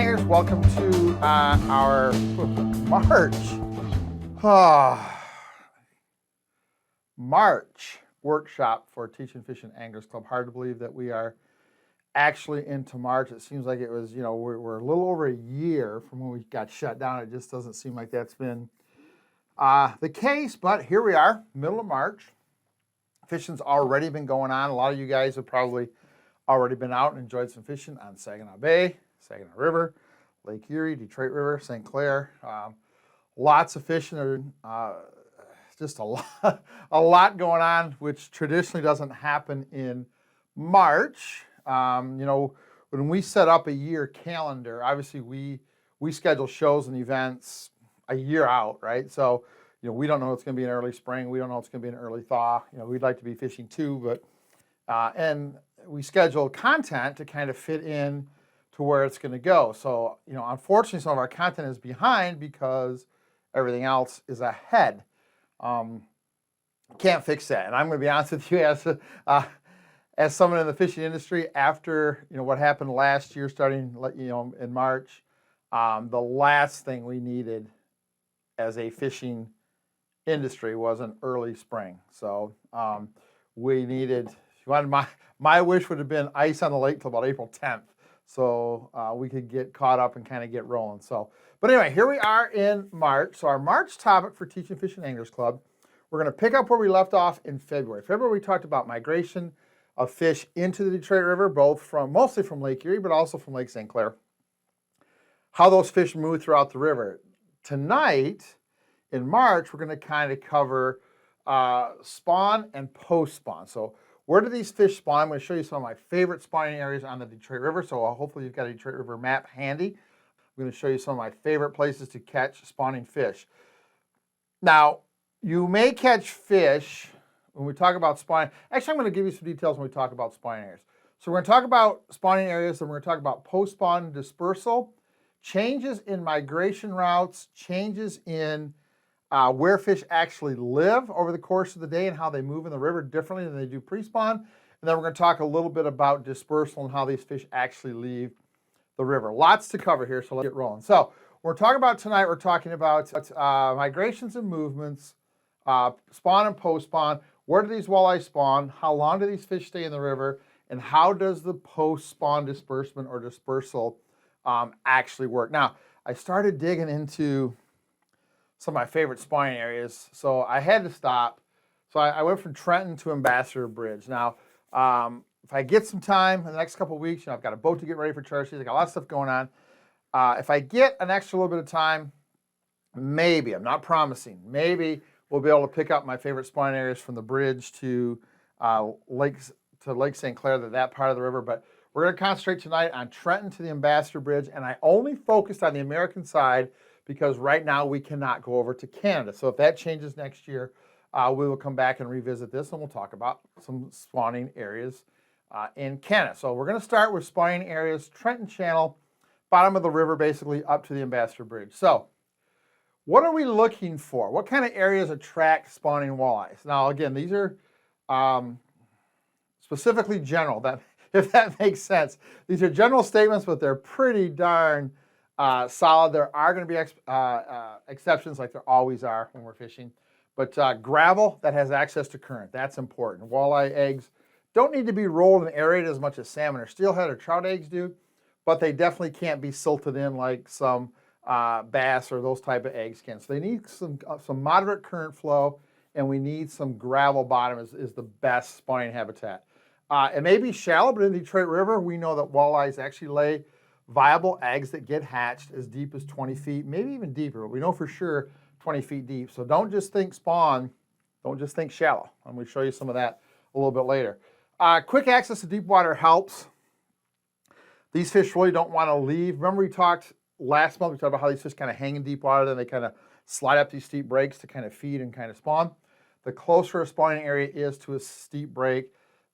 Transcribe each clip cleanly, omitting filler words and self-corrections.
Anglers, welcome to our March workshop for Teaching Fishing Anglers Club. Hard to believe that we are actually into March. It seems like it was, we're a little over a year from when we got shut down. It just doesn't seem like that's been the case, but here we are, middle of March. Fishing's already been going on. A lot of you guys have probably already been out and enjoyed some fishing on Saginaw Bay, Saginaw River, Lake Erie, Detroit River, St. Clair. Lots of fishing. Just a lot going on, which traditionally doesn't happen in March. When we set up a year calendar, obviously we schedule shows and events a year out, right? So, we don't know it's going to be an early spring. We don't know it's going to be an early thaw. We'd like to be fishing too, but and we schedule content to kind of fit in to where it's going to go. So, unfortunately, some of our content is behind because everything else is ahead. Can't fix that. And I'm going to be honest with you, as someone in the fishing industry, after what happened last year, starting in March, the last thing we needed as a fishing industry was an early spring. So we needed. My wish would have been ice on the lake till about April 10th, so we could get caught up and kind of get rolling. So, but anyway, here we are in March. So our March topic for Teaching Fishing Anglers Club, we're going to pick up where we left off in February. February we talked about migration of fish into the Detroit River, mostly from Lake Erie, but also from Lake St. Clair. How those fish move throughout the river. Tonight, in March, we're going to kind of cover spawn and post-spawn. So where do these fish spawn? I'm going to show you some of my favorite spawning areas on the Detroit River. So hopefully you've got a Detroit River map handy. I'm going to show you some of my favorite places to catch spawning fish. Now, you may catch fish when we talk about spawning. Actually, I'm going to give you some details when we talk about spawning areas. So we're going to talk about spawning areas, and we're going to talk about post-spawn dispersal, changes in migration routes, changes in where fish actually live over the course of the day and how they move in the river differently than they do pre-spawn. And then we're going to talk a little bit about dispersal and how these fish actually leave the river. Lots to cover here, so let's get rolling. So we're talking about tonight, we're talking about migrations and movements, spawn and post-spawn. Where do these walleyes spawn? How long do these fish stay in the river? And how does the post-spawn disbursement or dispersal actually work? Now, I started digging into some of my favorite spawning areas, so I had to stop. So I went from Trenton to Ambassador Bridge. Now, if I get some time in the next couple of weeks, I've got a boat to get ready for charter season. I got a lot of stuff going on. If I get an extra little bit of time, maybe, I'm not promising, maybe we'll be able to pick up my favorite spawning areas from the bridge to Lake St. Clair, that part of the river. But we're going to concentrate tonight on Trenton to the Ambassador Bridge, and I only focused on the American side because right now we cannot go over to Canada. So if that changes next year, we will come back and revisit this, and we'll talk about some spawning areas in Canada. So we're going to start with spawning areas, Trenton Channel, bottom of the river, basically up to the Ambassador Bridge. So what are we looking for? What kind of areas attract spawning walleyes? Now, again, these are specifically general, if that makes sense. These are general statements, but they're pretty darn solid. There are going to be exceptions, like there always are when we're fishing. But gravel that has access to current, that's important. Walleye eggs don't need to be rolled and aerated as much as salmon or steelhead or trout eggs do, but they definitely can't be silted in like some bass or those type of eggs can. So they need some moderate current flow, and we need some gravel bottom is the best spawning habitat. It may be shallow, but in the Detroit River, we know that walleyes actually lay viable eggs that get hatched as deep as 20 feet, maybe even deeper, but we know for sure 20 feet deep. So don't just think spawn, don't just think shallow. I'm going to show you some of that a little bit later. Quick access to deep water helps. These fish really don't want to leave. Remember we talked last month, we talked about how these fish kind of hang in deep water, then they kind of slide up these steep breaks to kind of feed and kind of spawn. The closer a spawning area is to a steep break,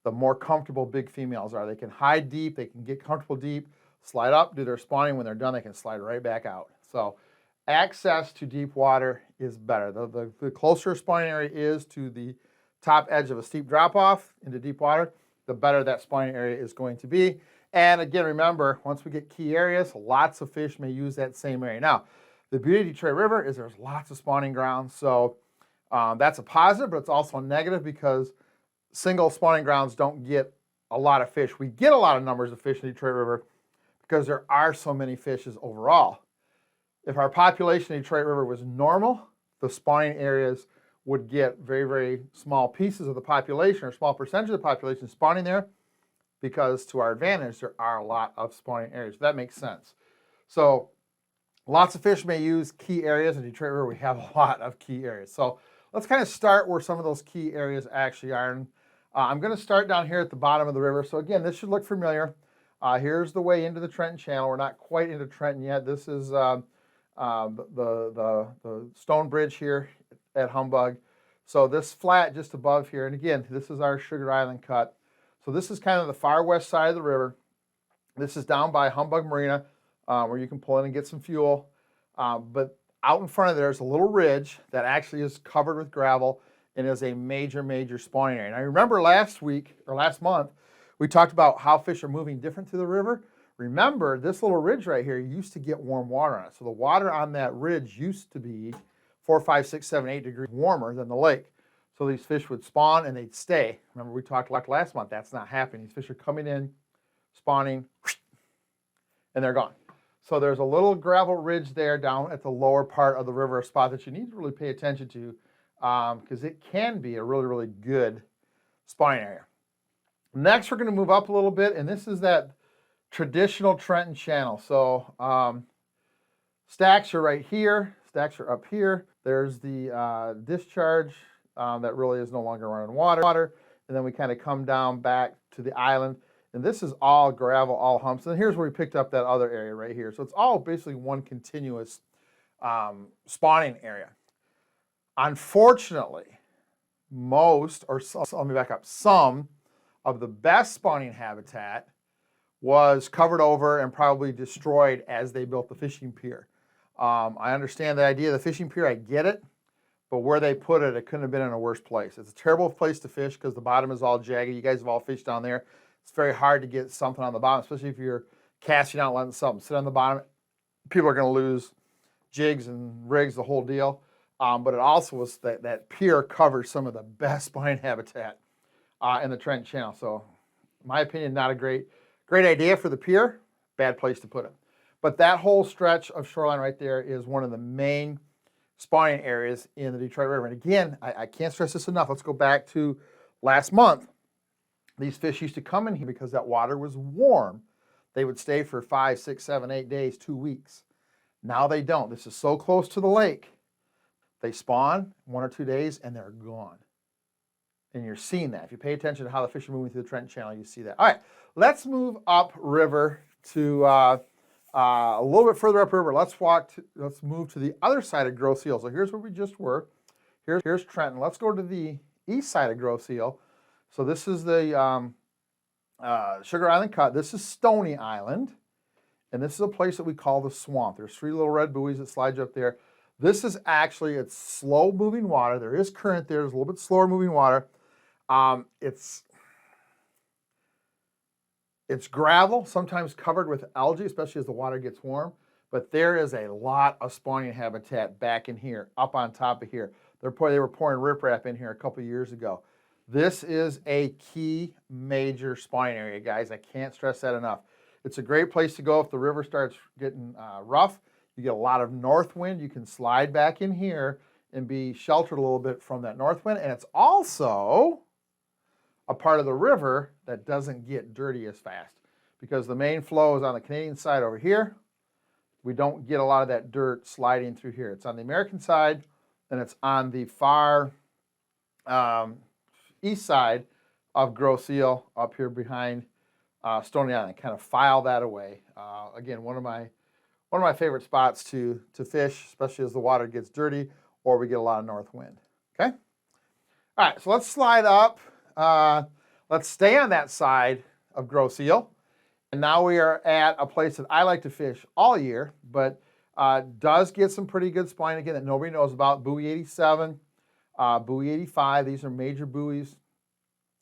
the more comfortable big females are. They can hide deep, they can get comfortable deep, slide up, do their spawning. When they're done, they can slide right back out. So access to deep water is better. The closer a spawning area is to the top edge of a steep drop-off into deep water, the better that spawning area is going to be. And again, remember, once we get key areas, lots of fish may use that same area. Now, the beauty of Detroit River is there's lots of spawning grounds, so that's a positive, but it's also a negative because single spawning grounds don't get a lot of fish. We get a lot of numbers of fish in the Detroit River because there are so many fishes overall. If our population in the Detroit River was normal, the spawning areas would get very, very small pieces of the population or small percentage of the population spawning there because to our advantage, there are a lot of spawning areas. That makes sense. So lots of fish may use key areas. In Detroit River, we have a lot of key areas. So let's kind of start where some of those key areas actually are. And, I'm going to start down here at the bottom of the river. So again, this should look familiar. Here's the way into the Trenton Channel. We're not quite into Trenton yet. This is the stone bridge here at Humbug. So this flat just above here, and again, this is our Sugar Island cut. So this is kind of the far west side of the river. This is down by Humbug Marina, where you can pull in and get some fuel. But out in front of there is a little ridge that actually is covered with gravel and is a major, major spawning area. And I remember last week, or last month, we talked about how fish are moving different through the river. Remember, this little ridge right here used to get warm water on it. So the water on that ridge used to be 4, 5, 6, 7, 8 degrees warmer than the lake. So these fish would spawn and they'd stay. Remember we talked like last month, that's not happening. These fish are coming in, spawning, and they're gone. So there's a little gravel ridge there down at the lower part of the river, a spot that you need to really pay attention to because it can be a really, really good spawning area. Next, we're going to move up a little bit, and this is that traditional Trenton Channel. So stacks are right here. Stacks are up here. There's the discharge that really is no longer running water. And then we kind of come down back to the island. And this is all gravel, all humps. And here's where we picked up that other area right here. So it's all basically one continuous spawning area. Unfortunately, let me back up, some of the best spawning habitat was covered over and probably destroyed as they built the fishing pier. I understand the idea of the fishing pier, I get it, but where they put it, it couldn't have been in a worse place. It's a terrible place to fish because the bottom is all jagged. You guys have all fished down there. It's very hard to get something on the bottom, especially if you're casting out, letting something sit on the bottom. People are going to lose jigs and rigs, the whole deal. But it also was that pier covers some of the best spawning habitat in the Trenton Channel. So, in my opinion, not a great idea for the pier. Bad place to put it. But that whole stretch of shoreline right there is one of the main spawning areas in the Detroit River. And again, I can't stress this enough. Let's go back to last month. These fish used to come in here because that water was warm. They would stay for 5, 6, 7, 8 days, 2 weeks. Now they don't. This is so close to the lake. They spawn 1 or 2 days and they're gone. And you're seeing that. If you pay attention to how the fish are moving through the Trenton Channel, you see that. All right, let's move up river to a little bit further up river. Let's move to the other side of Grosse Ile. So here's where we just were. Here's Trenton. Let's go to the east side of Grosse Ile. So this is the Sugar Island cut. This is Stony Island. And this is a place that we call the swamp. There's 3 little red buoys that slide you up there. This is actually, it's slow moving water. There is current there. There's a little bit slower moving water. It's gravel, sometimes covered with algae, especially as the water gets warm. But there is a lot of spawning habitat back in here, up on top of here. They were pouring riprap in here a couple years ago. This is a key major spawning area, guys. I can't stress that enough. It's a great place to go if the river starts getting rough. You get a lot of north wind. You can slide back in here and be sheltered a little bit from that north wind. And it's also a part of the river that doesn't get dirty as fast because the main flow is on the Canadian side over here. We don't get a lot of that dirt sliding through here. It's on the American side, and it's on the far east side of Grosse Ile up here behind Stony Island. Kind of file that away. Again, one of my favorite spots to fish, especially as the water gets dirty or we get a lot of north wind. Okay? All right, so let's slide up. Let's stay on that side of Grosse Ile. And now we are at a place that I like to fish all year, but does get some pretty good spawning again that nobody knows about. Buoy 87, Buoy 85. These are major buoys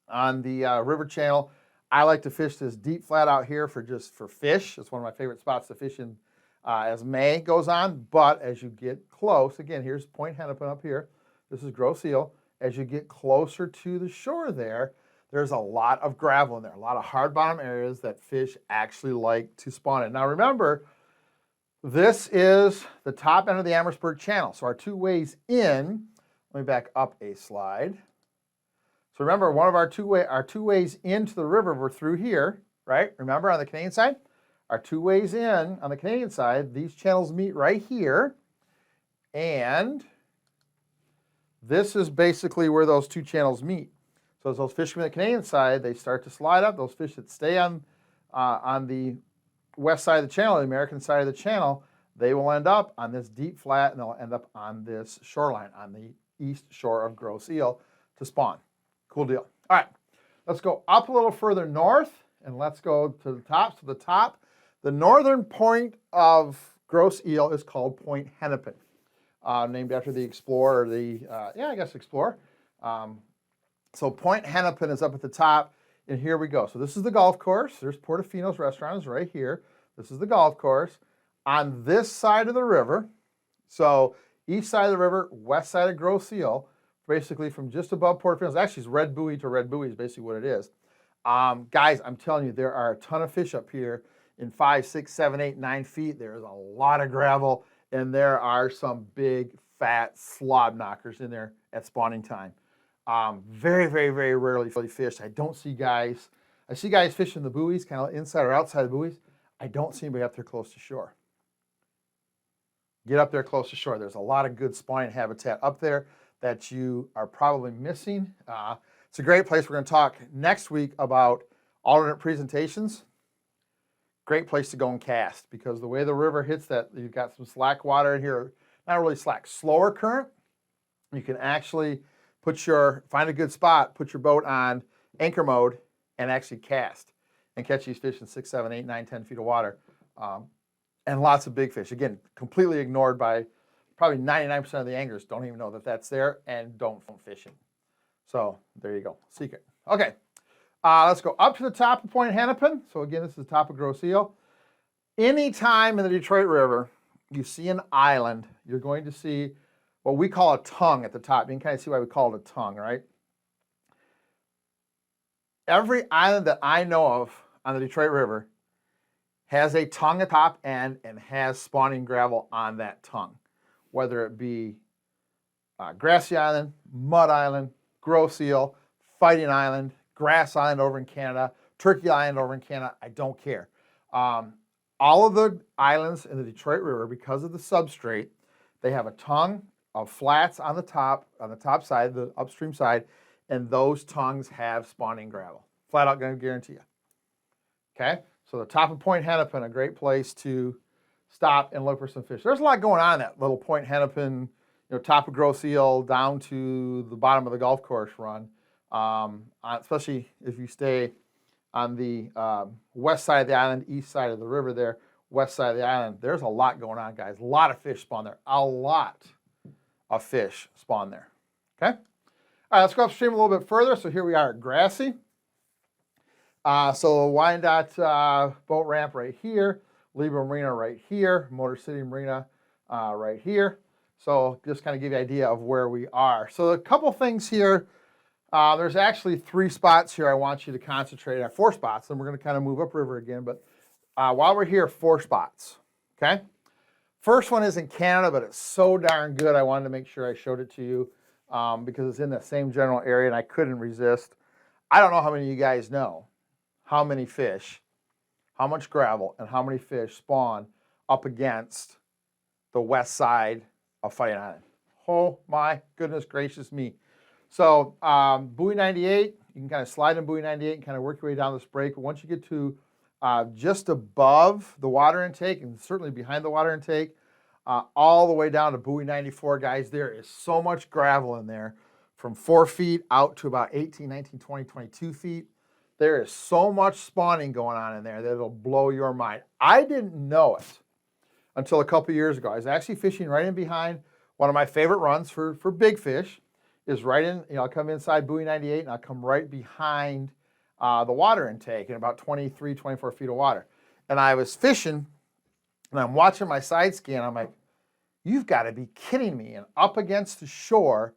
on the river channel. I like to fish this deep flat out here for fish. It's one of my favorite spots to fish in as May goes on. But as you get close, again, here's Point Hennepin up here. This is gross eel. As you get closer to the shore there's a lot of gravel in there, a lot of hard bottom areas that fish actually like to spawn in. Now remember, this is the top end of the Amherstburg Channel. So our two ways in, let me back up a slide. So remember, one of our two ways into the river were through here, right? Remember on the Canadian side? Our two ways in on the Canadian side, these channels meet right here. And this is basically where those two channels meet. So as those fish come in the Canadian side, they start to slide up. Those fish that stay on the west side of the channel, the American side of the channel, they will end up on this deep flat and they'll end up on this shoreline, on the east shore of gross eel to spawn. Cool deal. All right, let's go up a little further north and let's go to the top. So the top, the northern point of gross eel is called Point Hennepin, named after the explorer, explorer. So Point Hennepin is up at the top, and here we go. So this is the golf course. There's Portofino's restaurant is right here. This is the golf course. On this side of the river, so east side of the river, west side of gross eel, basically from just above Portofino's, actually it's Red Buoy to Red Buoy is basically what it is. Guys, I'm telling you, there are a ton of fish up here in 5, 6, 7, 8, 9 feet. There's a lot of gravel, and there are some big, fat slob knockers in there at spawning time. Very, very, very rarely fished. I don't see guys. I see guys fishing the buoys, kind of inside or outside the buoys. I don't see anybody up there close to shore. Get up there close to shore. There's a lot of good spawning habitat up there that you are probably missing. It's a great place. We're going to talk next week about alternate presentations. Great place to go and cast because the way the river hits that, you've got some slack water in here. Not really slack, slower current. You can actually find a good spot, put your boat on anchor mode, and actually cast and catch these fish in 6, 7, 8, 9, 10 feet of water. And lots of big fish. Again, completely ignored by probably 99% of the anglers. Don't even know that that's there and don't fish it. So there you go, secret. Okay, let's go up to the top of Point Hennepin. So again, this is the top of gross eel. Anytime in the Detroit River you see an island, you're going to see what we call a tongue at the top. You can kind of see why we call it a tongue, right? Every island that I know of on the Detroit River has a tongue at the top end and has spawning gravel on that tongue, whether it be Grassy Island, Mud Island, Gross Eel, Fighting Island, Grass Island over in Canada, Turkey Island over in Canada, I don't care. All of the islands in the Detroit River, because of the substrate, they have a tongue of flats on the top side, the upstream side, and those tongues have spawning gravel. Flat out going to guarantee you. Okay, so the top of Point Hennepin, a great place to stop and look for some fish. There's a lot going on in that little Point Hennepin, top of gross eel down to the bottom of the golf course run, especially if you stay on the west side of the island, east side of the river there, west side of the island. There's a lot going on, guys. A lot of fish spawn there. A lot of fish spawn there. Okay? All right, let's go upstream a little bit further. So here we are at Grassy. So Wyandotte boat ramp right here, Libra Marina right here, Motor City Marina right here. So just kind of give you an idea of where we are. So a couple things here. There's actually 3 spots here I want you to concentrate on, 4 spots, and we're going to kind of move upriver again. But while we're here, 4 spots. Okay? First one is in Canada, but it's so darn good I wanted to make sure I showed it to you because it's in the same general area and I couldn't resist. I don't know how many of you guys know how many fish, how much gravel, and how many fish spawn up against the west side of Fighting Island. Oh my goodness gracious me. So buoy 98, you can kind of slide in buoy 98 and kind of work your way down this break. But once you get to just above the water intake and certainly behind the water intake, all the way down to buoy 94, guys, there is so much gravel in there from 4 feet out to about 18, 19, 20, 22 feet. There is so much spawning going on in there that it'll blow your mind. I didn't know it until a couple years ago. I was actually fishing right in behind one of my favorite runs for big fish is right in, I'll come inside buoy 98 and I'll come right behind the water intake in about 23, 24 feet of water. And I was fishing, and I'm watching my side scan. I'm like, you've got to be kidding me. And up against the shore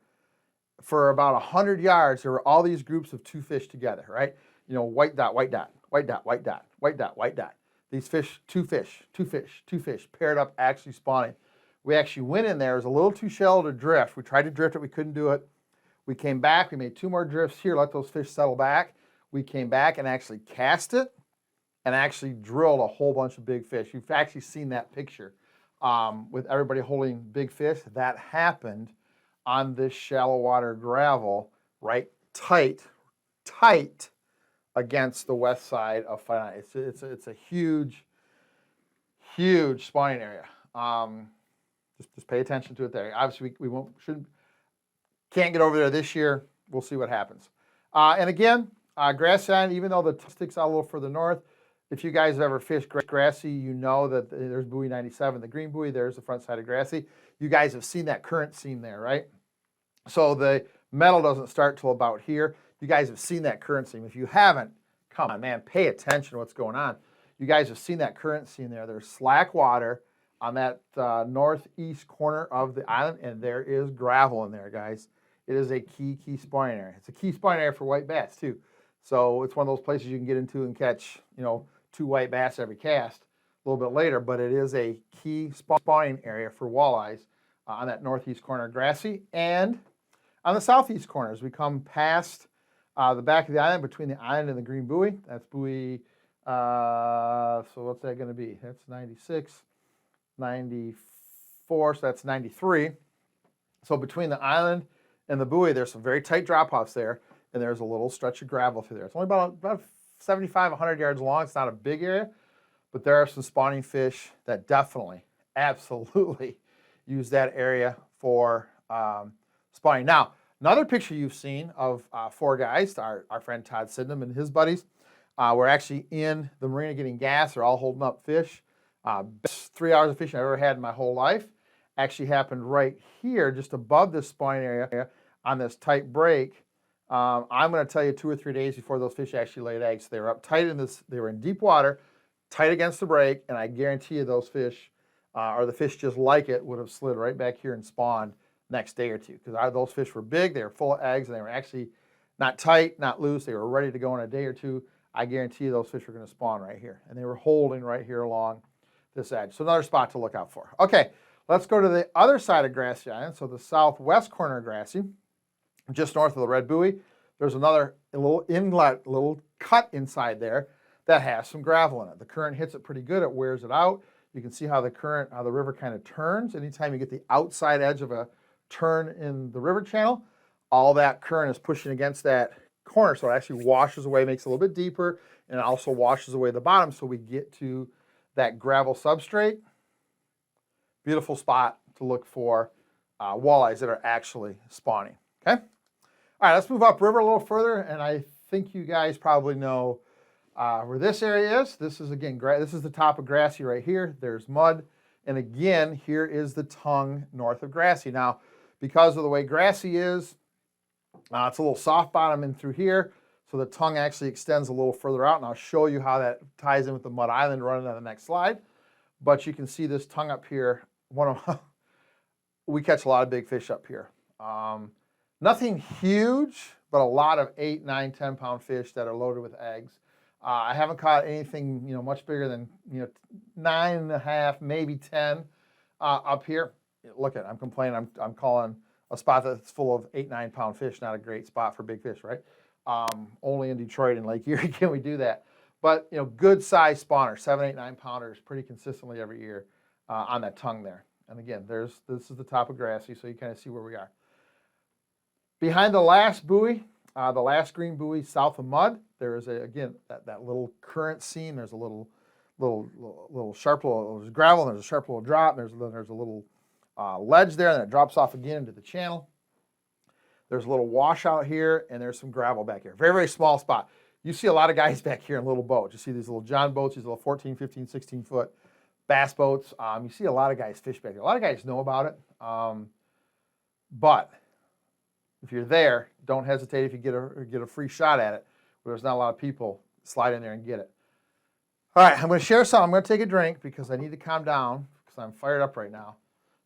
for about 100 yards, there were all these groups of 2 fish together, right? You know, white dot, white dot, white dot, white dot, white dot, white dot. These fish, 2 fish, 2 fish, 2 fish, paired up, actually spawning. We actually went in there. It was a little too shallow to drift. We tried to drift it. We couldn't do it. We came back. We made 2 more drifts here, let those fish settle back. We came back and actually cast it and actually drilled a whole bunch of big fish. You've actually seen that picture with everybody holding big fish. That happened on this shallow water gravel, right tight against the west side of Fight Island. It's a huge spawning area. Just pay attention to it there. Obviously, we can't get over there this year. We'll see what happens. And again, Grassy Island, even though the sticks out a little further north, if you guys have ever fished Grassy, you know that there's buoy 97, the green buoy. There's the front side of Grassy. You guys have seen that current seam there, right? So the metal doesn't start till about here. You guys have seen that current seam. If you haven't, come on, man, pay attention to what's going on. You guys have seen that current seam there. There's slack water on that northeast corner of the island, and there is gravel in there, guys. It is a key spawning area. It's a key spawning area for white bass, too. So it's one of those places you can get into and catch, 2 white bass every cast a little bit later, but it is a key spawning area for walleyes on that northeast corner of Grassy. And on the southeast corner, as we come past the back of the island, between the island and the green buoy, that's buoy, so what's that going to be? That's 96, 94, so that's 93. So between the island and the buoy, there's some very tight drop-offs there, and there's a little stretch of gravel through there. It's only about 75, 100 yards long. It's not a big area, but there are some spawning fish that definitely, absolutely use that area for spawning. Now, another picture you've seen of 4 guys, our friend Todd Sydenham and his buddies, were actually in the marina getting gas. They're all holding up fish. Best 3 hours of fishing I've ever had in my whole life actually happened right here, just above this spawning area on this tight break. I'm going to tell you 2 or 3 days before those fish actually laid eggs. They were up tight in this. They were in deep water, tight against the break, and I guarantee you those fish, or the fish just like it, would have slid right back here and spawned next day or two, because those fish were big, they were full of eggs, and they were actually not tight, not loose. They were ready to go in a day or two. I guarantee you those fish were going to spawn right here, and they were holding right here along this edge. So another spot to look out for. Okay, let's go to the other side of Grassy Island, so the southwest corner of Grassy, just north of the Red Buoy. There's a little inlet, little cut inside there that has some gravel in it. The current hits it pretty good. It wears it out. You can see how the river kind of turns. Anytime you get the outside edge of a turn in the river channel, all that current is pushing against that corner, so it actually washes away, makes it a little bit deeper, and it also washes away the bottom, so we get to that gravel substrate. Beautiful spot to look for walleyes that are actually spawning. Okay? All right, let's move upriver a little further, and I think you guys probably know where this area is. This is, again, this is the top of Grassy right here. There's mud, and again, here is the tongue north of Grassy. Now, because of the way Grassy is, it's a little soft bottom in through here, so the tongue actually extends a little further out, and I'll show you how that ties in with the Mud Island running on the next slide. But you can see this tongue up here. We catch a lot of big fish up here. Nothing huge, but a lot of 8, 9, 10-pound fish that are loaded with eggs. I haven't caught anything much bigger than 9.5, maybe 10 up here. Look at it, I'm complaining. I'm calling a spot that's full of 8, 9-pound fish not a great spot for big fish, right? Only in Detroit and Lake Erie can we do that. But good size spawner, 7, 8, 9-pounders, pretty consistently every year on that tongue there. And again, this is the top of Grassy, so you kind of see where we are. Behind the last buoy, the last green buoy south of Mud, there is again that little current seam. There's a little sharp little, there's gravel, and there's a sharp little drop. There's a little ledge there, and then it drops off again into the channel. There's a little washout here, and there's some gravel back here. Very, very small spot. You see a lot of guys back here in little boats. You see these little John boats, these little 14, 15, 16-foot bass boats. You see a lot of guys fish back here. A lot of guys know about it. But if you're there, don't hesitate if you get a free shot at it. where there's not a lot of people, slide in there and get it. All right, I'm going to share some. I'm going to take a drink because I need to calm down because I'm fired up right now.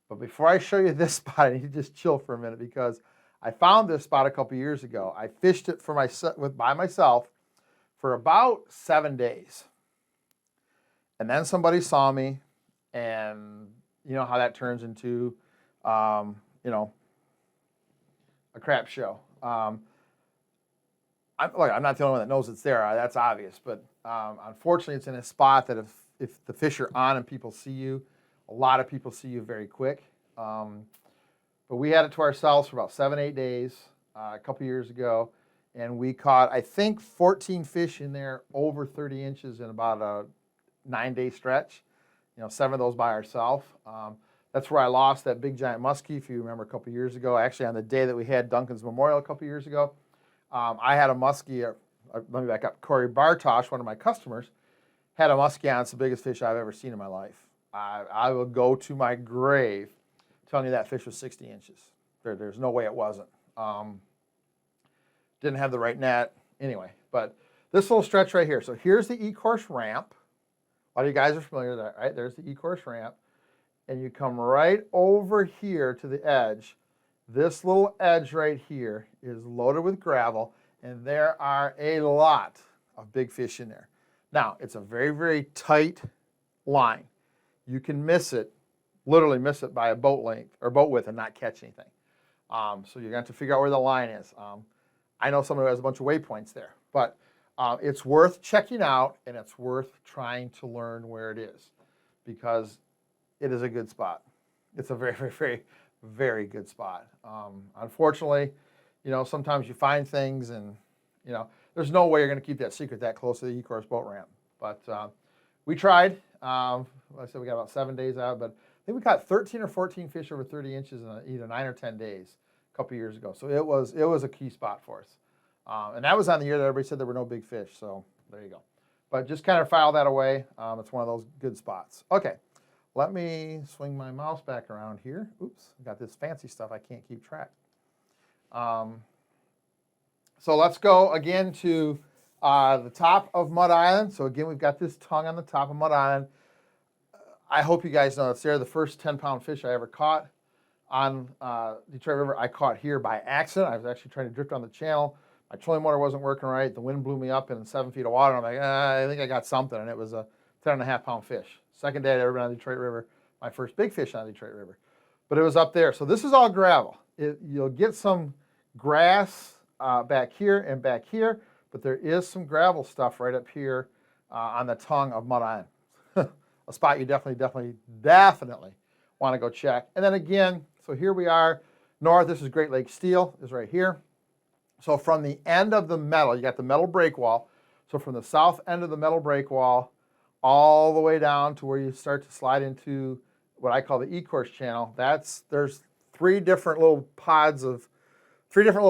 But before I show you this spot, I need to just chill for a minute because I found this spot a couple years ago. I fished it by myself for about 7 days. And then somebody saw me, and you know how that turns into, you know, a crap show. I'm not the only one that knows it's there. That's obvious. But unfortunately, it's in a spot that if the fish are on and people see you, a lot of people see you very quick. But we had it to ourselves for about 7, 8 days a couple years ago. And we caught, I think, 14 fish in there over 30 inches in about a 9-day stretch. 7 of those by ourselves. That's where I lost that big giant muskie, if you remember, a couple years ago. Actually, on the day that we had Duncan's Memorial a couple years ago, I had a muskie. Let me back up. Corey Bartosh, one of my customers, had a muskie on. It's the biggest fish I've ever seen in my life. I will go to my grave telling you that fish was 60 inches. There's no way it wasn't. Didn't have the right net. Anyway, but this little stretch right here. So here's the E-course ramp. A lot of you guys are familiar with that, right? There's the E-course ramp. And you come right over here to the edge. This little edge right here is loaded with gravel, and there are a lot of big fish in there. Now, it's a very, very tight line. You can miss it, literally miss it by a boat length or boat width and not catch anything. So you're going to have to figure out where the line is. I know someone who has a bunch of waypoints there, but it's worth checking out, and it's worth trying to learn where it is because it is a good spot. It's a very, very, very, very good spot. Unfortunately, sometimes you find things and, there's no way you're going to keep that secret that close to the E-course boat ramp. But we tried. Like I said, we got about 7 days out, but I think we caught 13 or 14 fish over 30 inches in either 9 or 10 days a couple years ago. So it was a key spot for us. And that was on the year that everybody said there were no big fish. So there you go. But just kind of file that away. It's one of those good spots. Okay. Let me swing my mouse back around here. Oops, I got this fancy stuff I can't keep track. So let's go again to the top of Mud Island. So again, we've got this tongue on the top of Mud Island. I hope you guys know it's there. The first 10-pound fish I ever caught on Detroit River, I caught here by accident. I was actually trying to drift on the channel. My trolling motor wasn't working right. The wind blew me up in 7 feet of water. I'm like, I think I got something, and it was a 10.5-pound fish. Second day I'd ever been on Detroit River, my first big fish on Detroit River. But it was up there. So this is all gravel. You'll get some grass back here and back here, but there is some gravel stuff right up here on the tongue of Mud Island. A spot you definitely want to go check. And then again, so here we are north. This is Great Lake Steel is right here. So from the end of the metal, you got the metal break wall. So from the south end of the metal break wall, all the way down to where you start to slide into what I call the E-course channel. There's 3 different little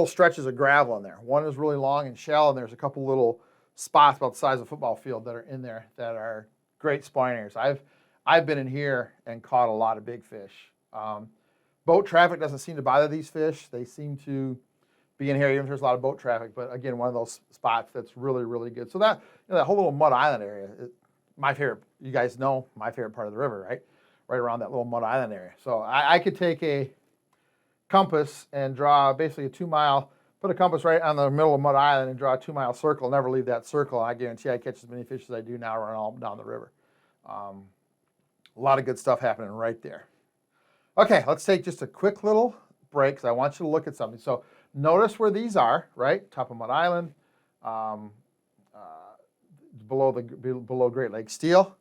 stretches of gravel in there. One is really long and shallow, and there's a couple little spots about the size of a football field that are in there that are great spawning areas. I've been in here and caught a lot of big fish. Boat traffic doesn't seem to bother these fish. They seem to be in here even if there's a lot of boat traffic. But again, one of those spots that's really, really good. So that whole little Mud Island area. My favorite, you guys know my favorite part of the river, right? Right around that little Mud Island area. So I could take a compass and draw basically a 2-mile, put a compass right on the middle of Mud Island and draw a 2-mile circle, never leave that circle. And I guarantee I catch as many fish as I do now running all down the river. A lot of good stuff happening right there. Okay, let's take just a quick little break because I want you to look at something. So notice where these are, right? Top of Mud Island. Below Great Lake Steel.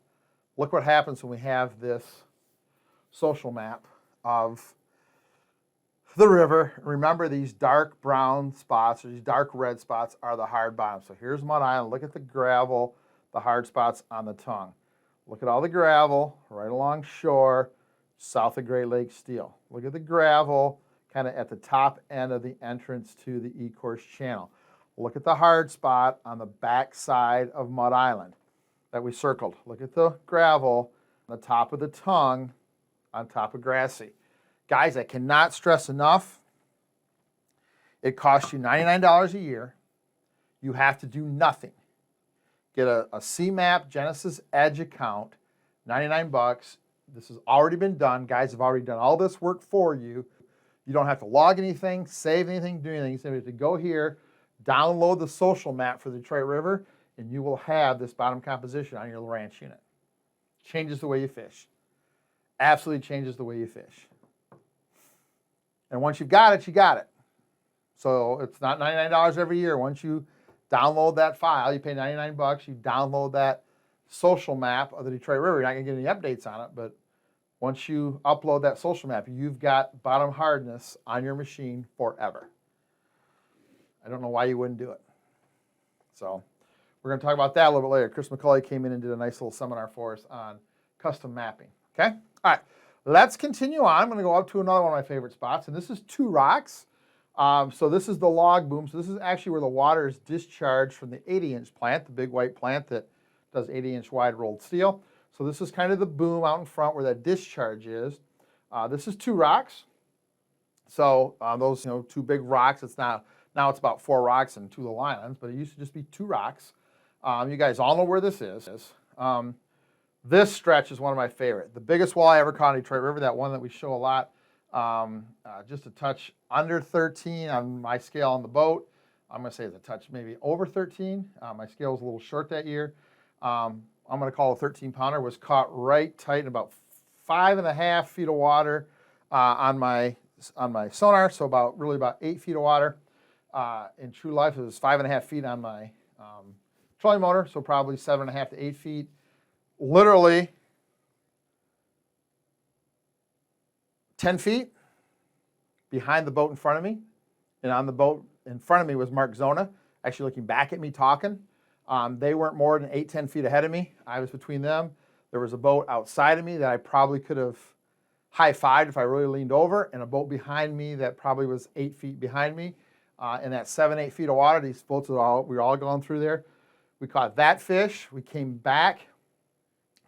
Look what happens when we have this social map of the river. Remember, these dark brown spots or these dark red spots are the hard bottoms. So here's Mud Island. Look at the gravel, the hard spots on the tongue. Look at all the gravel right along shore, south of Great Lake Steel. Look at the gravel kind of at the top end of the entrance to the E-course channel. Look at the hard spot on the back side of Mud Island that we circled. Look at the gravel on the top of the tongue on top of Grassy. Guys, I cannot stress enough, it costs you $99 a year. You have to do nothing. Get a CMAP Genesis Edge account, 99 bucks. This has already been done. Guys have already done all this work for you. You don't have to log anything, save anything, do anything. You simply have to go here, download the social map for the Detroit River, and you will have this bottom composition on your ranch unit. Changes the way you fish. Absolutely changes the way you fish. And once you've got it, you got it. So it's not $99 every year. Once you download that file, you pay 99 bucks, you download that social map of the Detroit River. You're not going to get any updates on it, but once you upload that social map, you've got bottom hardness on your machine forever. I don't know why you wouldn't do it. So we're going to talk about that a little bit later. Chris McCulley came in and did a nice little seminar for us on custom mapping. Okay? All right. Let's continue on. I'm going to go up to another one of my favorite spots, and this is Two Rocks. So this is the log boom. So this is actually where the water is discharged from the 80-inch plant, the big white plant that does 80-inch wide rolled steel. So this is kind of the boom out in front where that discharge is. This is Two Rocks. So those, two big rocks. It's not, now it's about 4 rocks and 2 little islands, but it used to just be 2 rocks. You guys all know where this is. This stretch is one of my favorite. The biggest walleye I ever caught in Detroit River, that one that we show a lot, just a touch under 13 on my scale on the boat. I'm going to say it's a touch maybe over 13. My scale was a little short that year. I'm going to call a 13-pounder. Was caught right tight in about 5.5 feet of water on my sonar, so really about 8 feet of water. In true life, it was 5.5 feet on my trolling motor, so probably 7.5 to 8 feet. Literally 10 feet behind the boat in front of me, and on the boat in front of me was Mark Zona, actually looking back at me talking. They weren't more than 8-10 feet ahead of me. I was between them. There was a boat outside of me that I probably could have high-fived if I really leaned over, and a boat behind me that probably was 8 feet behind me. In that 7-8 feet of water, these boats we were all going through there. We caught that fish. We came back,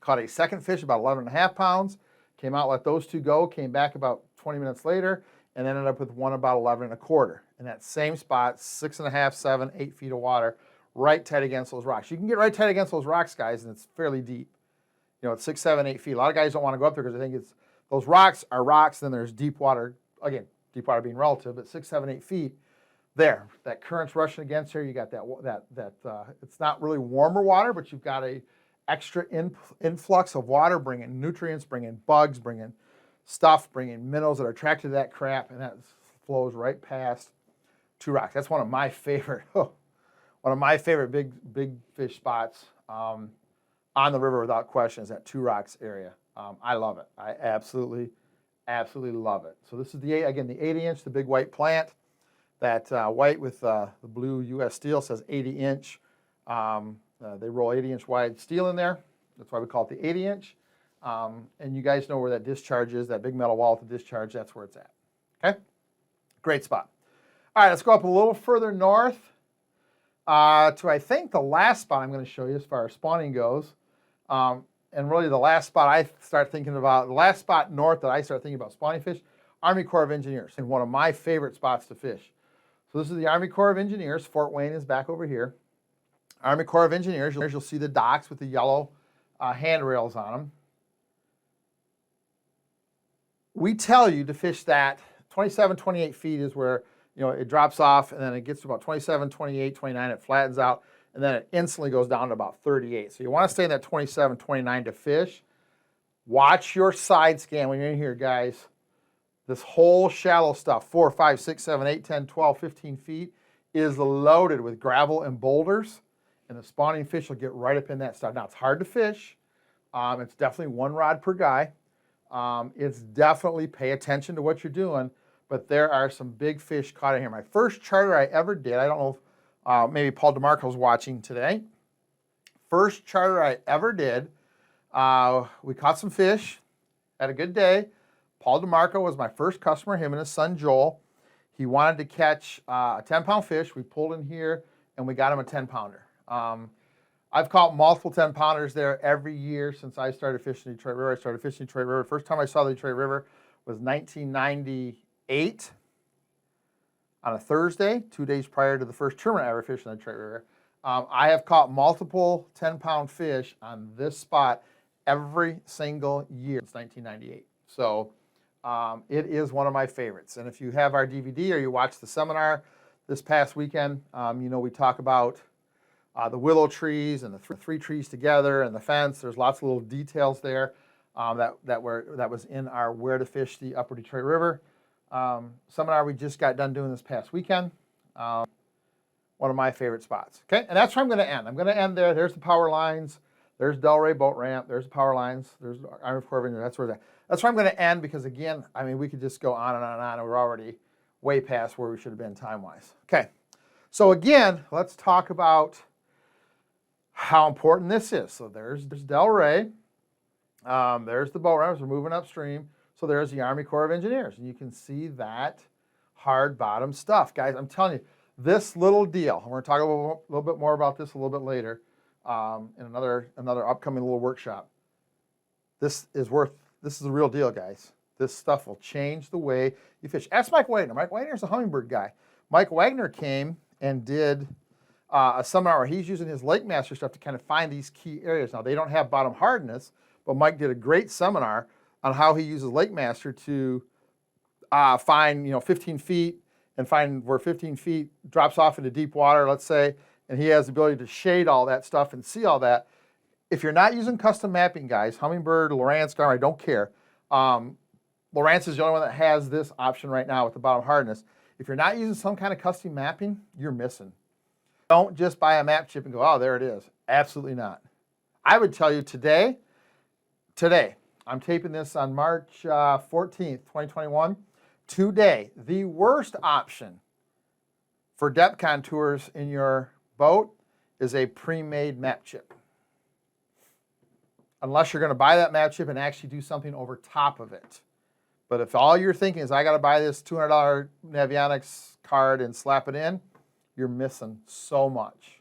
caught a second fish about 11.5 pounds, came out, let those 2 go, came back about 20 minutes later, and ended up with one about 11.25. In that same spot, 6.5, 7, 8 feet of water, right tight against those rocks. You can get right tight against those rocks, guys, and it's fairly deep. It's 6, 7, 8 feet. A lot of guys don't want to go up there because they think those rocks are rocks, then there's deep water. Again, deep water being relative, but 6, 7, 8 feet. There, that current's rushing against here. You got that it's not really warmer water, but you've got a extra influx of water, bringing nutrients, bringing bugs, bringing stuff, bringing minerals that are attracted to that crap, and that flows right past Two Rocks. That's one of my favorite, big fish spots on the river without question is that Two Rocks area. I love it. I absolutely love it. So this is the 80-inch, the big white plant. That white with the blue U.S. steel says 80-inch. They roll 80-inch wide steel in there. That's why we call it the 80-inch. And you guys know where that discharge is, that big metal wall with the discharge. That's where it's at. Okay? Great spot. All right, let's go up a little further north to, I think, the last spot I'm going to show you as far as spawning goes. And really the last spot the last spot north that I start thinking about spawning fish, Army Corps of Engineers, and one of my favorite spots to fish. So this is the Army Corps of Engineers. Fort Wayne is back over here. Army Corps of Engineers, you'll see the docks with the yellow handrails on them. We tell you to fish that 27, 28 feet is where it drops off, and then it gets to about 27, 28, 29, it flattens out, and then it instantly goes down to about 38. So you want to stay in that 27, 29 to fish. Watch your side scan when you're in here, guys. This whole shallow stuff, 4, 5, 6, 7, 8, 10, 12, 15 feet, is loaded with gravel and boulders, and the spawning fish will get right up in that stuff. Now, it's hard to fish. It's definitely 1 rod per guy. It's definitely pay attention to what you're doing, but there are some big fish caught in here. My first charter I ever did, I don't know if maybe Paul DeMarco's watching today. First charter I ever did, we caught some fish, had a good day. Paul DeMarco was my first customer, him and his son Joel. He wanted to catch a 10-pound fish. We pulled in here, and we got him a 10-pounder. I've caught multiple 10-pounders there every year since I started fishing the Detroit River. I started fishing the Detroit River. First time I saw the Detroit River was 1998. on a Thursday, 2 days prior to the first tournament I ever fished in the Detroit River. I have caught multiple 10-pound fish on this spot every single year since 1998. So it is one of my favorites. And if you have our DVD or you watch the seminar this past weekend, you know we talk about the willow trees and the three trees together and the fence. There's lots of little details there that was in our Where to Fish the Upper Detroit River seminar we just got done doing this past weekend. One of my favorite spots. Okay, and that's where I'm going to end. I'm going to end there. There's the power lines. There's Delray Boat Ramp. There's the power lines. There's Army Corps of Engineers. That's where I'm going to end because, again, I mean, we could just go on and on and on, and we're already way past where we should have been time-wise. Okay, so again, let's talk about how important this is. So there's Delray. There's the boat ramps. We're moving upstream. So there's the Army Corps of Engineers, and you can see that hard bottom stuff. Guys, I'm telling you, this little deal, and we're going to talk a little bit more about this a little bit later in another upcoming little workshop. This is the real deal, guys. This stuff will change the way you fish. Ask Mike Wagner. Mike Wagner's a Humminbird guy. Mike Wagner came and did a seminar where he's using his Lake Master stuff to kind of find these key areas. Now, they don't have bottom hardness, but Mike did a great seminar on how he uses Lake Master to find 15 feet and find where 15 feet drops off into deep water, let's say, and he has the ability to shade all that stuff and see all that. If you're not using custom mapping, guys, Humminbird, Lowrance, Garmin, I don't care. Lowrance is the only one that has this option right now with the bottom hardness. If you're not using some kind of custom mapping, you're missing. Don't just buy a map chip and go, oh, there it is. Absolutely not. I would tell you today, I'm taping this on March 14th, 2021. Today, the worst option for depth contours in your boat is a pre-made map chip. Unless you're going to buy that map chip and actually do something over top of it. But if all you're thinking is I got to buy this $200 Navionics card and slap it in, you're missing so much.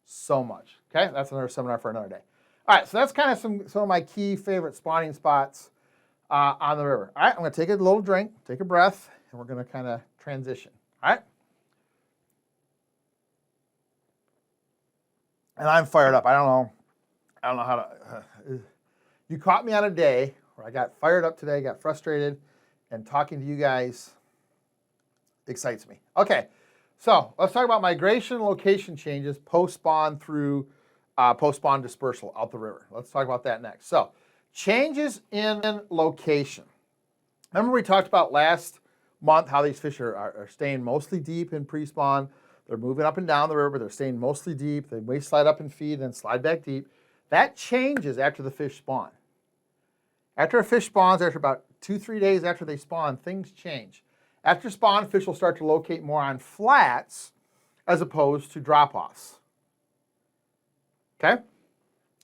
So much. Okay, that's another seminar for another day. All right, so that's kind of some of my key favorite spawning spots on the river. All right, I'm going to take a little drink, take a breath, and we're going to kind of transition. All right? And I'm fired up. I don't know how to. You caught me on a day where I got fired up today, got frustrated, and talking to you guys excites me. Okay, so let's talk about migration location changes post-spawn through post-spawn dispersal out the river. Let's talk about that next. So, changes in location. Remember we talked about last month how these fish are staying mostly deep in pre-spawn. They're moving up and down the river. They're staying mostly deep. They may slide up and feed, then slide back deep. That changes after the fish spawn. After a fish spawns, after about 2-3 days after they spawn, things change. After spawn, fish will start to locate more on flats as opposed to drop-offs. Okay?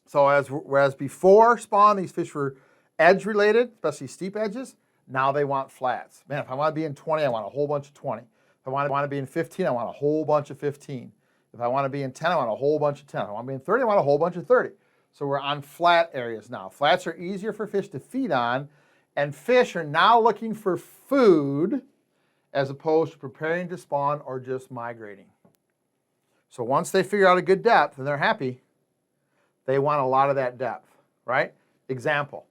So whereas before spawn, these fish were edge-related, especially steep edges, now they want flats. Man, if I want to be in 20, I want a whole bunch of 20. If I want to be in 15, I want a whole bunch of 15. If I want to be in 10, I want a whole bunch of 10. If I want to be in 30, I want a whole bunch of 30. So we're on flat areas now. Flats are easier for fish to feed on, and fish are now looking for food as opposed to preparing to spawn or just migrating. So once they figure out a good depth and they're happy, they want a lot of that depth, right? Example,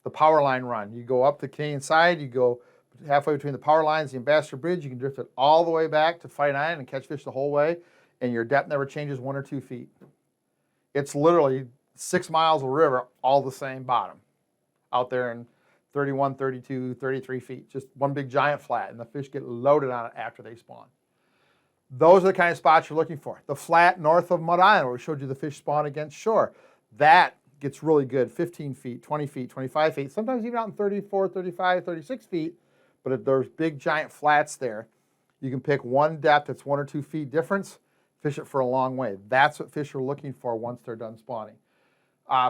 the power line run. You go up the Canadian side, you go halfway between the power lines, the Ambassador Bridge, you can drift it all the way back to Fight Island and catch fish the whole way, and your depth never changes 1 or 2 feet. It's literally 6 miles of river, all the same bottom, out there in 31, 32, 33 feet, just one big giant flat, and the fish get loaded on it after they spawn. Those are the kind of spots you're looking for. The flat north of Mud Island, where we showed you the fish spawn against shore, that gets really good, 15 feet, 20 feet, 25 feet, sometimes even out in 34, 35, 36 feet, but if there's big giant flats there, you can pick one depth that's 1 or 2 feet difference, fish it for a long way. That's what fish are looking for once they're done spawning.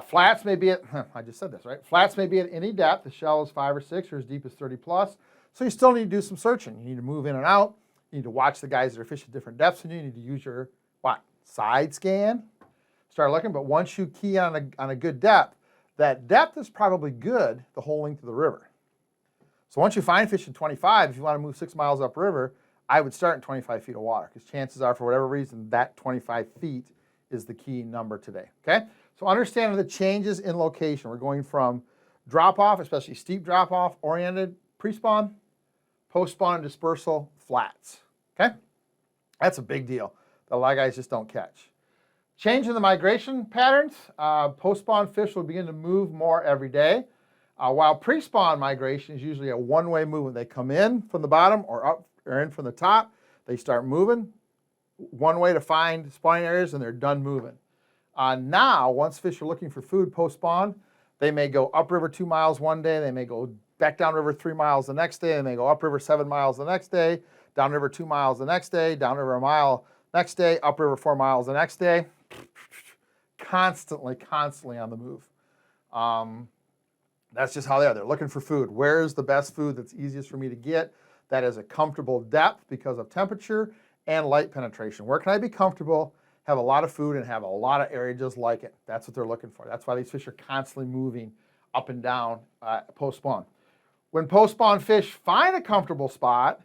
Flats may be at, I just said this, right? Flats may be at any depth, as shallow as 5 or 6 or as deep as 30 plus. So you still need to do some searching. You need to move in and out. You need to watch the guys that are fishing different depths than you. You need to use your, side scan. Start looking, but once you key on a good depth, that depth is probably good the whole length of the river. So once you find fish in 25, if you want to move 6 miles upriver, I would start in 25 feet of water because chances are, for whatever reason, that 25 feet is the key number today, okay? So understanding the changes in location. We're going from drop-off, especially steep drop-off, oriented, pre-spawn, post-spawn, dispersal, flats, okay? That's a big deal that a lot of guys just don't catch. Change in the migration patterns. Post-spawn fish will begin to move more every day, while pre-spawn migration is usually a one-way movement. They come in from the bottom or up or in from the top. They start moving one way to find spawning areas, and they're done moving. Now, once fish are looking for food post-spawn, they may go upriver 2 miles one day. They may go back downriver 3 miles the next day. They may go upriver 7 miles the next day, downriver 2 miles the next day, downriver a mile next day, upriver 4 miles the next day. Constantly on the move. That's just how they are. They're looking for food. Where's the best food that's easiest for me to get? That is a comfortable depth because of temperature and light penetration. Where can I be comfortable, have a lot of food, and have a lot of area just like it? That's what they're looking for. That's why these fish are constantly moving up and down post-spawn. When post-spawn fish find a comfortable spot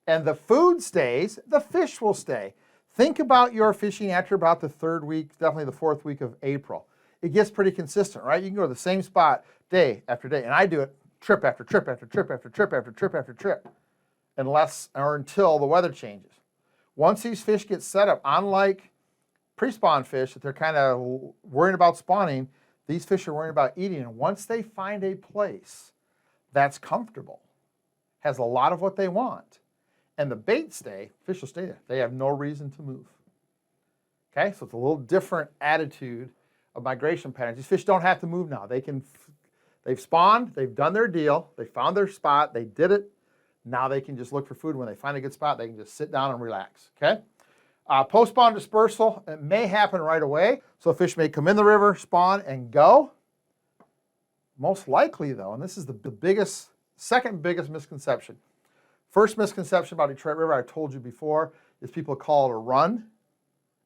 and the food stays, the fish will stay. Think about your fishing after about the 3rd week, definitely the 4th week of April. It gets pretty consistent, right? You can go to the same spot day after day, and I do it trip after trip after trip after trip after trip after trip, unless or until the weather changes. Once these fish get set up, unlike pre-spawn fish that they're kind of worrying about spawning, these fish are worrying about eating. And once they find a place that's comfortable, has a lot of what they want, and the bait stay, fish will stay there. They have no reason to move. Okay, so it's a little different attitude of migration patterns. These fish don't have to move now. They've spawned, they've done their deal, they found their spot, they did it. Now they can just look for food. When they find a good spot, they can just sit down and relax, okay? Post-spawn dispersal, it may happen right away. So fish may come in the river, spawn, and go. Most likely, though, and this is the second biggest misconception. First misconception about Detroit River, I told you before, is people call it a run.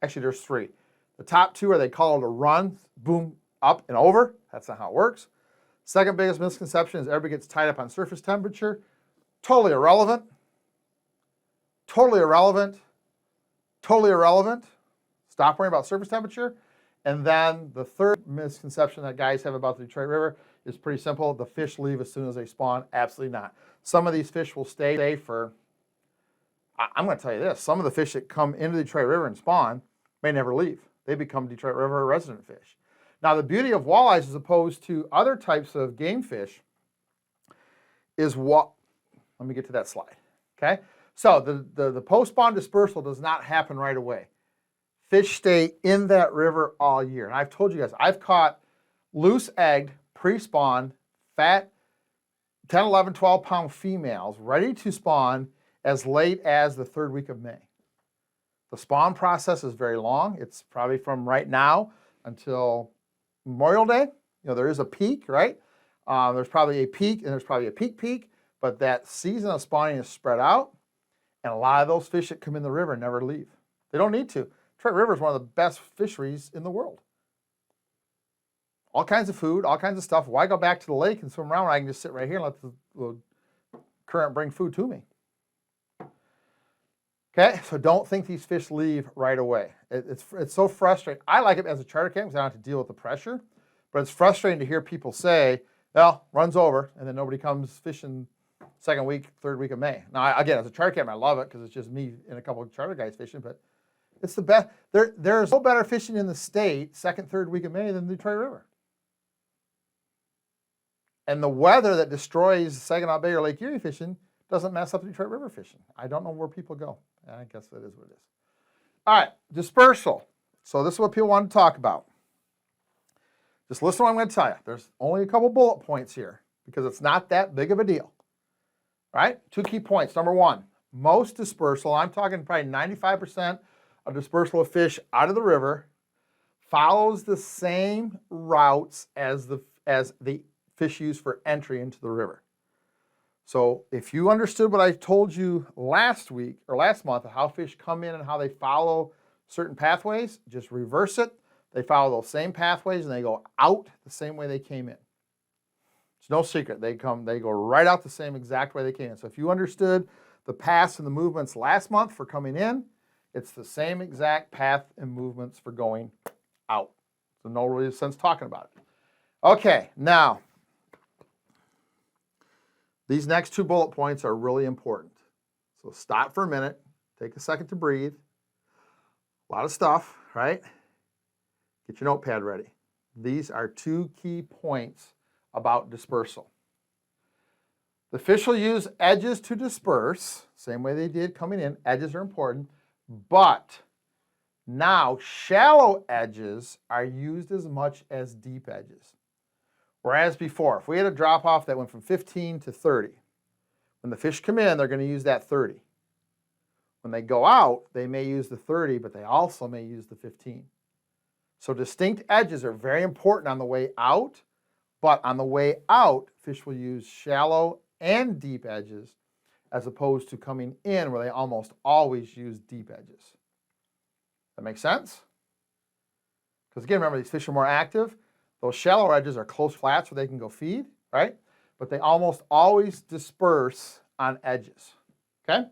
Actually, there's 3. The top 2 are they call it a run, boom, up and over. That's not how it works. Second biggest misconception is everybody gets tied up on surface temperature. Totally irrelevant. Totally irrelevant. Totally irrelevant. Stop worrying about surface temperature. And then the third misconception that guys have about the Detroit River is pretty simple. The fish leave as soon as they spawn. Absolutely not. Some of these fish will stay for, I'm going to tell you this, some of the fish that come into the Detroit River and spawn may never leave. They become Detroit River resident fish. Now, the beauty of walleyes as opposed to other types of game fish is what, let me get to that slide, okay? So the post-spawn dispersal does not happen right away. Fish stay in that river all year. And I've told you guys, I've caught loose-egged, pre-spawn, fat, 10, 11, 12-pound females ready to spawn as late as the 3rd week of May. The spawn process is very long. It's probably from right now until Memorial Day. You know, there is a peak, right? There's probably a peak, and there's probably a peak, but that season of spawning is spread out, and a lot of those fish that come in the river never leave. They don't need to. Detroit River is one of the best fisheries in the world. All kinds of food, all kinds of stuff. Why go back to the lake and swim around when I can just sit right here and let the current bring food to me? Okay, so don't think these fish leave right away. It's so frustrating. I like it as a charter captain because I don't have to deal with the pressure, but it's frustrating to hear people say, well, run's over, and then nobody comes fishing 2nd week, 3rd week of May. Now, again, as a charter captain, I love it because it's just me and a couple of charter guys fishing, but it's the best. There's no better fishing in the state 2nd, 3rd week of May than the Detroit River. And the weather that destroys Saginaw Bay or Lake Erie fishing doesn't mess up the Detroit River fishing. I don't know where people go. I guess that is what it is. All right, dispersal. So this is what people want to talk about. Just listen to what I'm going to tell you. There's only a couple bullet points here because it's not that big of a deal. All right, 2 key points. Number 1, most dispersal, I'm talking probably 95% of dispersal of fish out of the river, follows the same routes as the fish use for entry into the river. So if you understood what I told you last week or last month, how fish come in and how they follow certain pathways, just reverse it. They follow those same pathways and they go out the same way they came in. It's no secret. They go right out the same exact way they came in. So if you understood the paths and the movements last month for coming in, it's the same exact path and movements for going out. So no real sense talking about it. Okay, now, these next 2 bullet points are really important. So stop for a minute, take a second to breathe. A lot of stuff, right? Get your notepad ready. These are 2 key points about dispersal. The fish will use edges to disperse, same way they did coming in. Edges are important, but now shallow edges are used as much as deep edges. Whereas before, if we had a drop off that went from 15 to 30, when the fish come in, they're going to use that 30. When they go out, they may use the 30, but they also may use the 15. So distinct edges are very important on the way out, but on the way out, fish will use shallow and deep edges as opposed to coming in where they almost always use deep edges. That makes sense? Because again, remember, these fish are more active. Those shallow edges are close flats where they can go feed, right? But they almost always disperse on edges, okay?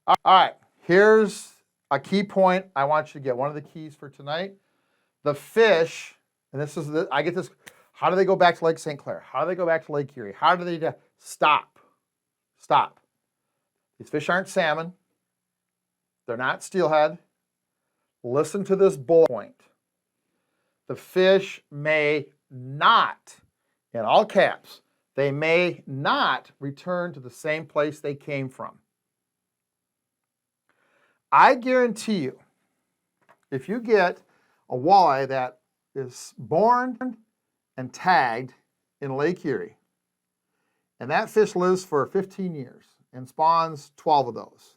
All right, here's a key point I want you to get. One of the keys for tonight. The fish, and this is I get this, how do they go back to Lake St. Clair? How do they go back to Lake Erie? How do they stop? Stop. These fish aren't salmon. They're not steelhead. Listen to this bullet point. The fish may not, in all caps, they may not return to the same place they came from. I guarantee you, if you get a walleye that is born and tagged in Lake Erie, and that fish lives for 15 years and spawns 12 of those,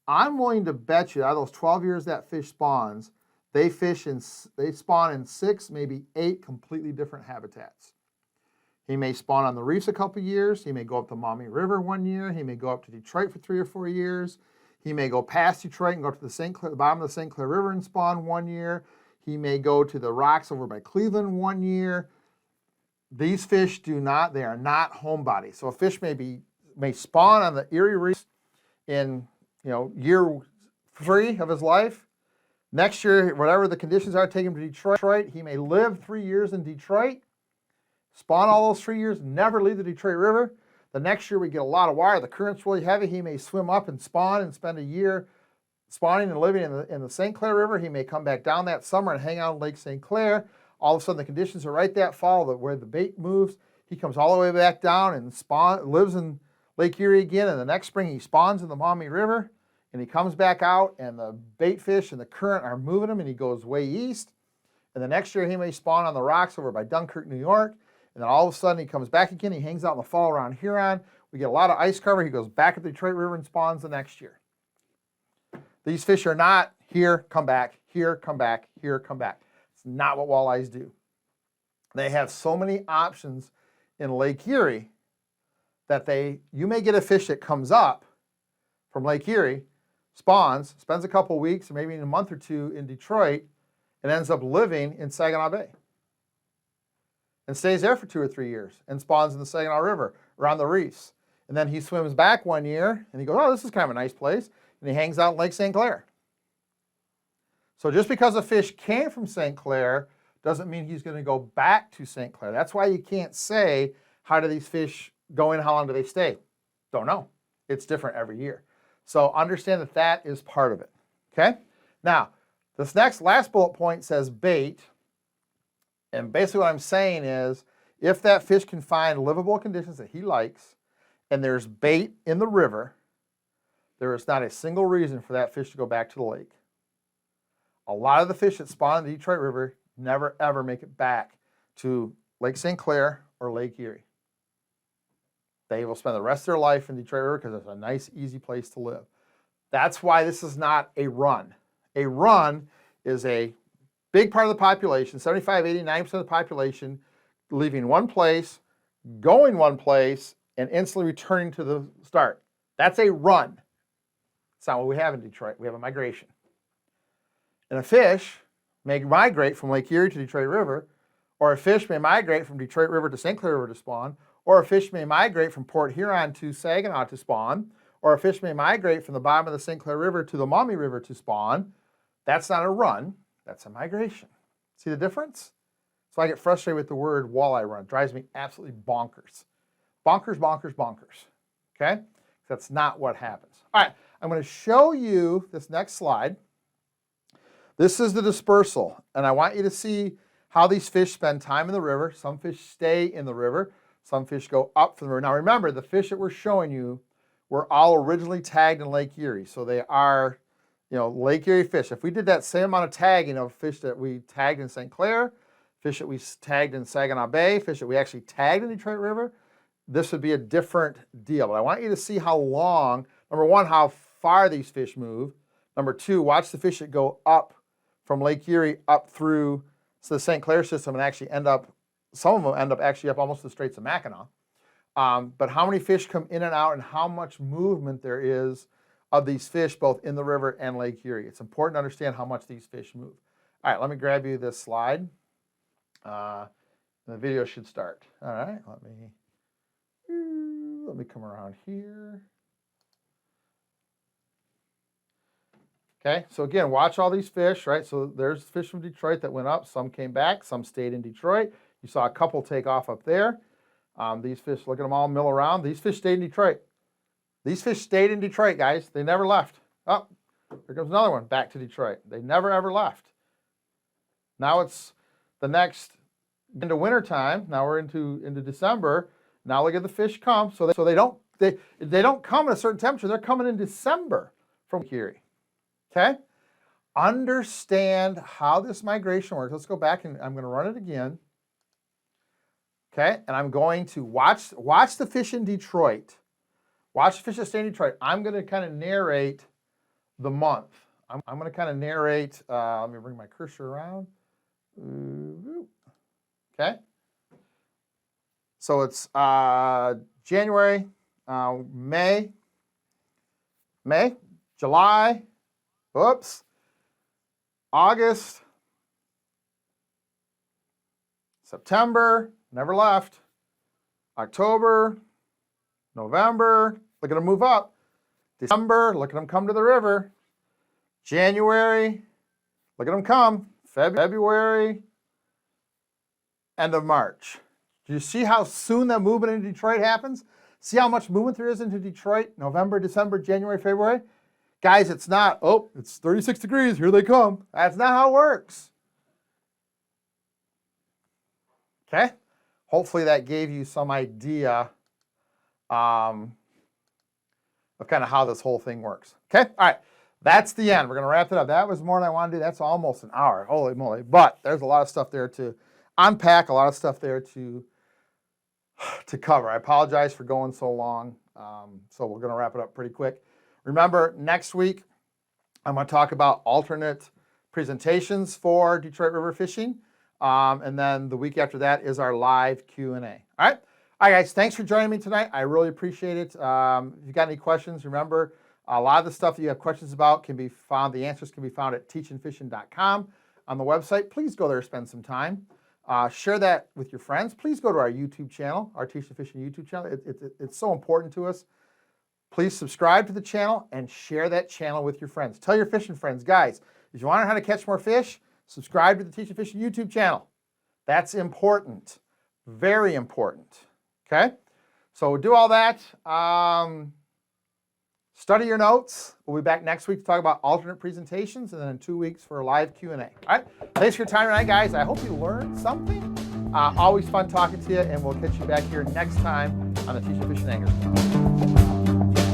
I'm willing to bet you out of those 12 years that fish spawns, they spawn in 6, maybe 8 completely different habitats. He may spawn on the reefs a couple years. He may go up the Maumee River 1 year. He may go up to Detroit for 3 or 4 years. He may go past Detroit and go to the bottom of the St. Clair River and spawn 1 year. He may go to the rocks over by Cleveland 1 year. These fish they are not homebodies. So a fish may spawn on the Erie Reef in year 3 of his life. Next year, whatever the conditions are, take him to Detroit. He may live 3 years in Detroit, spawn all those 3 years, never leave the Detroit River. The next year we get a lot of wire. The current's really heavy. He may swim up and spawn and spend a year spawning and living in the St. Clair River. He may come back down that summer and hang out in Lake St. Clair. All of a sudden the conditions are right that fall where the bait moves. He comes all the way back down and lives in Lake Erie again. And the next spring he spawns in the Maumee River. And he comes back out and the bait fish and the current are moving him and he goes way east. And the next year he may spawn on the rocks over by Dunkirk, New York. And then all of a sudden he comes back again. He hangs out in the fall around Huron. We get a lot of ice cover. He goes back to the Detroit River and spawns the next year. These fish are not here, come back, here, come back, here, come back. It's not what walleyes do. They have so many options in Lake Erie that you may get a fish that comes up from Lake Erie, spawns, spends a couple weeks or maybe in a month or 2 in Detroit, and ends up living in Saginaw Bay. And stays there for 2 or 3 years and spawns in the Saginaw River around the reefs. And then he swims back 1 year and he goes, oh, this is kind of a nice place. And he hangs out in Lake St. Clair. So just because a fish came from St. Clair doesn't mean he's going to go back to St. Clair. That's why you can't say, how do these fish go in, how long do they stay? Don't know. It's different every year. So understand that that is part of it, okay? Now, this last bullet point says bait. And basically what I'm saying is, if that fish can find livable conditions that he likes, and there's bait in the river, there is not a single reason for that fish to go back to the lake. A lot of the fish that spawn in the Detroit River never ever make it back to Lake St. Clair or Lake Erie. They will spend the rest of their life in Detroit River because it's a nice, easy place to live. That's why this is not a run. A run is a big part of the population, 75, 80, 90% of the population, leaving one place, going one place, and instantly returning to the start. That's a run. It's not what we have in Detroit. We have a migration. And a fish may migrate from Lake Erie to Detroit River, or a fish may migrate from Detroit River to St. Clair River to spawn, or a fish may migrate from Port Huron to Saginaw to spawn, or a fish may migrate from the bottom of the St. Clair River to the Maumee River to spawn. That's not a run, that's a migration. See the difference? So I get frustrated with the word walleye run. It drives me absolutely bonkers. Bonkers, bonkers, bonkers. Okay? That's not what happens. All right, I'm going to show you this next slide. This is the dispersal, and I want you to see how these fish spend time in the river. Some fish stay in the river. Some fish go up from the river. Now remember, the fish that we're showing you were all originally tagged in Lake Erie. So they are, Lake Erie fish. If we did that same amount of tagging of fish that we tagged in St. Clair, fish that we tagged in Saginaw Bay, fish that we actually tagged in Detroit River, this would be a different deal. But I want you to see how long, number one, how far these fish move. Number two, watch the fish that go up from Lake Erie up through the St. Clair system and actually some of them end up actually up almost to the Straits of Mackinac. But how many fish come in and out and how much movement there is of these fish both in the river and Lake Erie. It's important to understand how much these fish move. All right, let me grab you this slide. The video should start. All right, let me come around here. Okay, so again, watch all these fish, right? So there's fish from Detroit that went up. Some came back. Some stayed in Detroit. You saw a couple take off up there. These fish, look at them all mill around. These fish stayed in Detroit. These fish stayed in Detroit, guys. They never left. Oh, here comes another one back to Detroit. They never, ever left. Now it's the next, into winter time. Now we're into December. Now look at the fish come. So they don't come at a certain temperature. They're coming in December from Erie. Okay? Understand how this migration works. Let's go back and I'm going to run it again. Okay? And I'm going to watch the fish in Detroit. Watch the fish that stay in Detroit. I'm going to kind of narrate the month. I'm going to kind of narrate, let me bring my cursor around. Okay? So it's January, May, July, August, September, never left, October, November, look at them move up, December, look at them come to the river, January, look at them come, February, end of March. Do you see how soon that movement in Detroit happens? See how much movement there is into Detroit, November, December, January, February? Guys, it's not, it's 36 degrees, here they come. That's not how it works. Okay? Hopefully that gave you some idea of kind of how this whole thing works. Okay? All right. That's the end. We're going to wrap it up. That was more than I wanted to do. That's almost an hour. Holy moly. But there's a lot of stuff there to unpack, a lot of stuff there to cover. I apologize for going so long. So we're going to wrap it up pretty quick. Remember, next week, I'm going to talk about alternate presentations for Detroit River fishing. And then the week after that is our live Q&A. All right? All right, guys, thanks for joining me tonight. I really appreciate it. If you've got any questions, remember, a lot of the stuff that you have questions about can be found, the answers can be found at teachandfishing.com on the website. Please go there, spend some time. Share that with your friends. Please go to our YouTube channel, our Teach and Fishing YouTube channel. It's so important to us. Please subscribe to the channel and share that channel with your friends. Tell your fishing friends, guys, if you want to learn how to catch more fish, subscribe to the Teach and Fishing YouTube channel. That's important. Very important. Okay? So do all that. Study your notes. We'll be back next week to talk about alternate presentations, and then in 2 weeks for a live Q&A. All right? Thanks for your time tonight, guys. I hope you learned something. Always fun talking to you, and we'll catch you back here next time on the Teach and Fishing Angler.